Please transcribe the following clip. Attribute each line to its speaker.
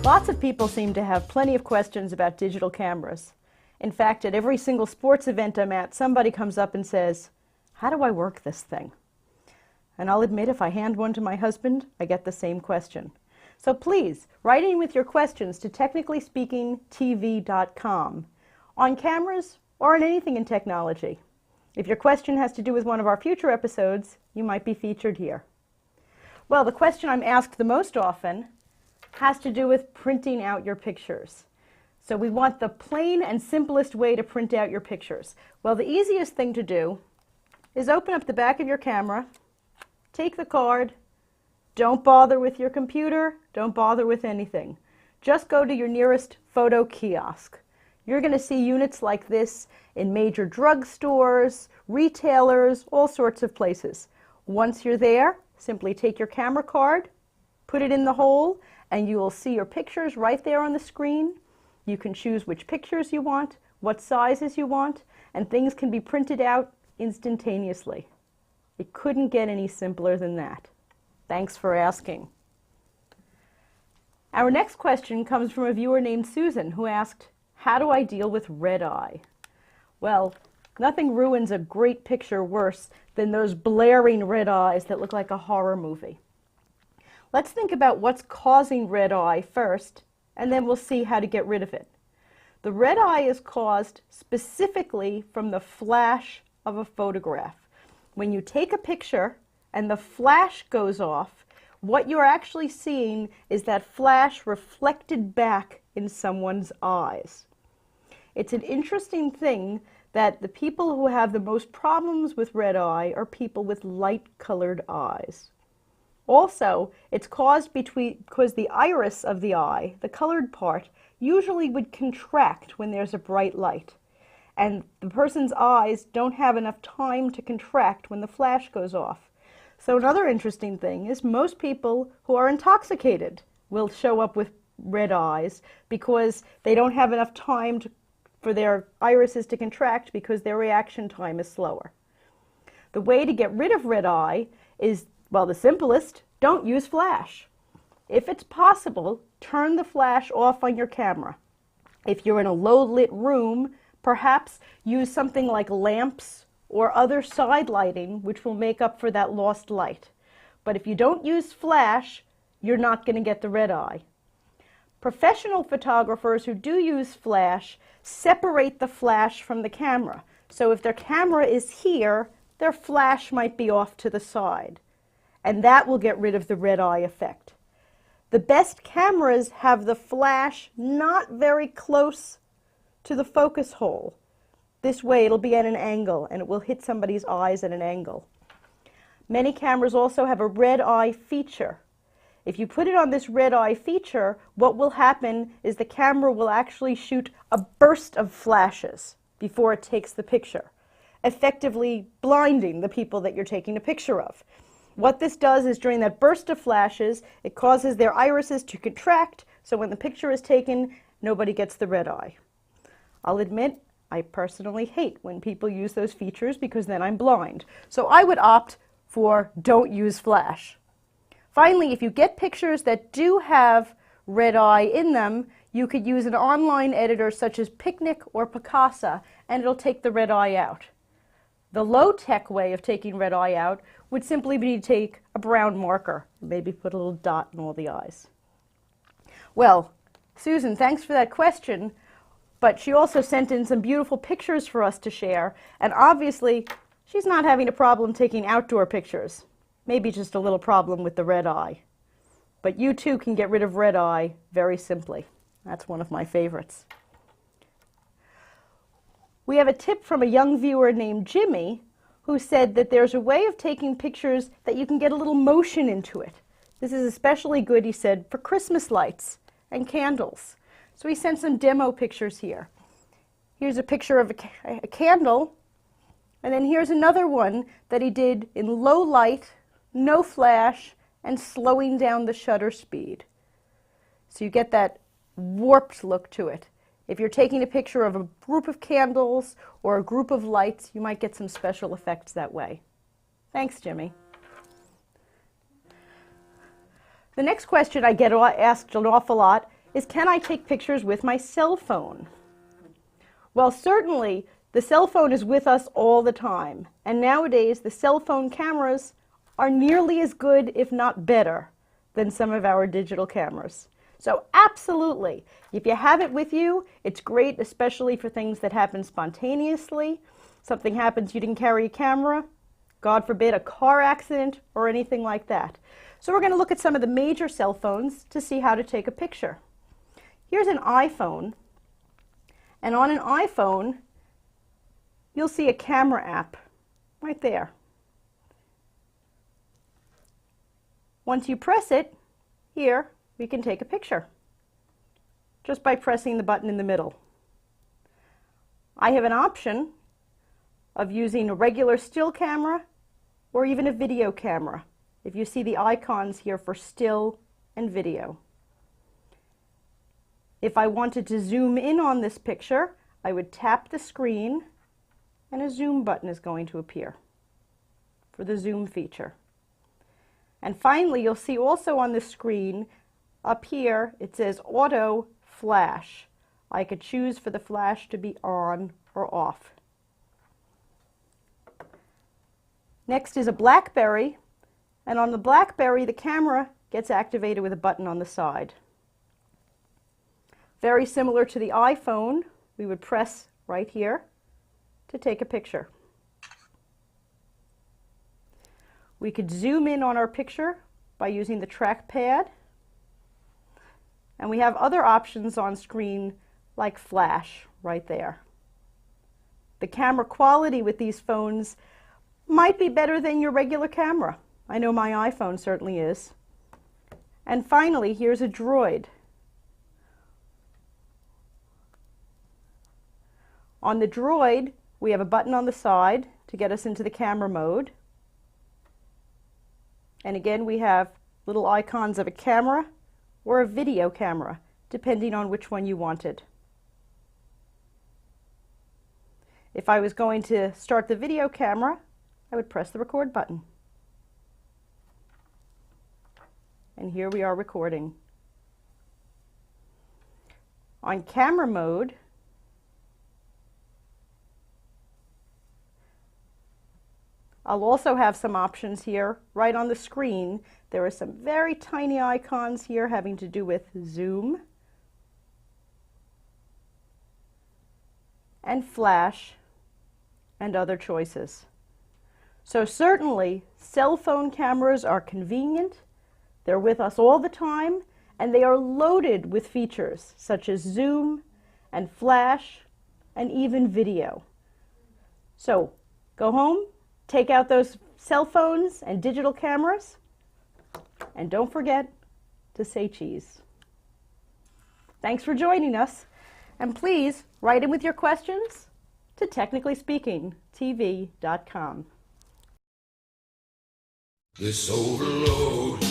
Speaker 1: Lots of people seem to have plenty of questions about digital cameras. In fact, at every single sports event I'm at, somebody comes up and says, "How do I work this thing?" And I'll admit, if I hand one to my husband, I get the same question. So please, write in with your questions to technicallyspeakingtv.com on cameras or on anything in technology. If your question has to do with one of our future episodes, you might be featured here. Well, the question I'm asked the most often has to do with printing out your pictures. So we want the plain and simplest way to print out your pictures. Well, the easiest thing to do is open up the back of your camera, take the card, don't bother with your computer, don't bother with anything. Just go to your nearest photo kiosk. You're going to see units like this in major drugstores, retailers, all sorts of places. Once you're there, simply take your camera card, put it in the hole, and you will see your pictures right there on the screen. You can choose which pictures you want, what sizes you want, and things can be printed out instantaneously. It couldn't get any simpler than that. Thanks for asking. Our next question comes from a viewer named Susan, who asked, "How do I deal with red eye?" Well, nothing ruins a great picture worse than those blaring red eyes that look like a horror movie. Let's think about what's causing red eye first, and then we'll see how to get rid of it. The red eye is caused specifically from the flash of a photograph. When you take a picture and the flash goes off, what you're actually seeing is that flash reflected back in someone's eyes. It's an interesting thing that the people who have the most problems with red eye are people with light-colored eyes. Also, it's caused because the iris of the eye, the colored part, usually would contract when there's a bright light. And the person's eyes don't have enough time to contract when the flash goes off. So another interesting thing is most people who are intoxicated will show up with red eyes because they don't have enough time for their irises to contract because their reaction time is slower. The way to get rid of red eye is, well, the simplest: don't use flash. If it's possible, turn the flash off on your camera. If you're in a low-lit room, perhaps use something like lamps or other side lighting, which will make up for that lost light. But if you don't use flash, you're not going to get the red eye. Professional photographers who do use flash separate the flash from the camera. So if their camera is here, their flash might be off to the side. And that will get rid of the red eye effect. The best cameras have the flash not very close to the focus hole. This way it'll be at an angle and it will hit somebody's eyes at an angle. Many cameras also have a red eye feature. If you put it on this red eye feature, what will happen is the camera will actually shoot a burst of flashes before it takes the picture, effectively blinding the people that you're taking a picture of. What this does is during that burst of flashes, it causes their irises to contract, so when the picture is taken, nobody gets the red eye. I'll admit, I personally hate when people use those features because then I'm blind. So I would opt for don't use flash. Finally, if you get pictures that do have red eye in them, you could use an online editor such as Picnic or Picasa, and it'll take the red eye out. The low-tech way of taking red eye out would simply be to take a brown marker, maybe put a little dot in all the eyes. Well, Susan, thanks for that question, but she also sent in some beautiful pictures for us to share, and obviously she's not having a problem taking outdoor pictures. Maybe just a little problem with the red eye. But you too can get rid of red eye very simply. That's one of my favorites. We have a tip from a young viewer named Jimmy who said that there's a way of taking pictures that you can get a little motion into it. This is especially good, he said, for Christmas lights and candles. So he sent some demo pictures here. Here's a picture of a candle, and then here's another one that he did in low light, no flash, and slowing down the shutter speed. So you get that warped look to it. If you're taking a picture of a group of candles or a group of lights, you might get some special effects that way. Thanks, Jimmy. The next question I get asked an awful lot is, can I take pictures with my cell phone? Well, certainly the cell phone is with us all the time, and nowadays the cell phone cameras are nearly as good, if not better, than some of our digital cameras. So absolutely, if you have it with you, it's great, especially for things that happen spontaneously. Something happens, you didn't carry a camera, God forbid a car accident or anything like that. So we're going to look at some of the major cell phones to see how to take a picture. Here's an iPhone, and on an iPhone you'll see a camera app right there. Once you press it, here we can take a picture just by pressing the button in the middle. I have an option of using a regular still camera or even a video camera, if you see the icons here for still and video. If I wanted to zoom in on this picture, I would tap the screen and a zoom button is going to appear for the zoom feature. And finally, you'll see also on the screen up here, it says auto flash. I could choose for the flash to be on or off. Next is a BlackBerry, and on the BlackBerry, the camera gets activated with a button on the side. Very similar to the iPhone, we would press right here to take a picture. We could zoom in on our picture by using the trackpad, and we have other options on screen like flash right there. The camera quality with these phones might be better than your regular camera. I know my iPhone certainly is. And finally, here's a Droid. On the Droid, we have a button on the side to get us into the camera mode. And again, we have little icons of a camera or a video camera, depending on which one you wanted. If I was going to start the video camera, I would press the record button. And here we are recording. On camera mode, I'll also have some options here right on the screen. There are some very tiny icons here having to do with zoom and flash and other choices. So certainly cell phone cameras are convenient, they're with us all the time, and they are loaded with features such as zoom and flash and even video. So go home, take out those cell phones and digital cameras, and don't forget to say cheese. Thanks for joining us, and please write in with your questions to technicallyspeakingtv.com.
Speaker 2: This overload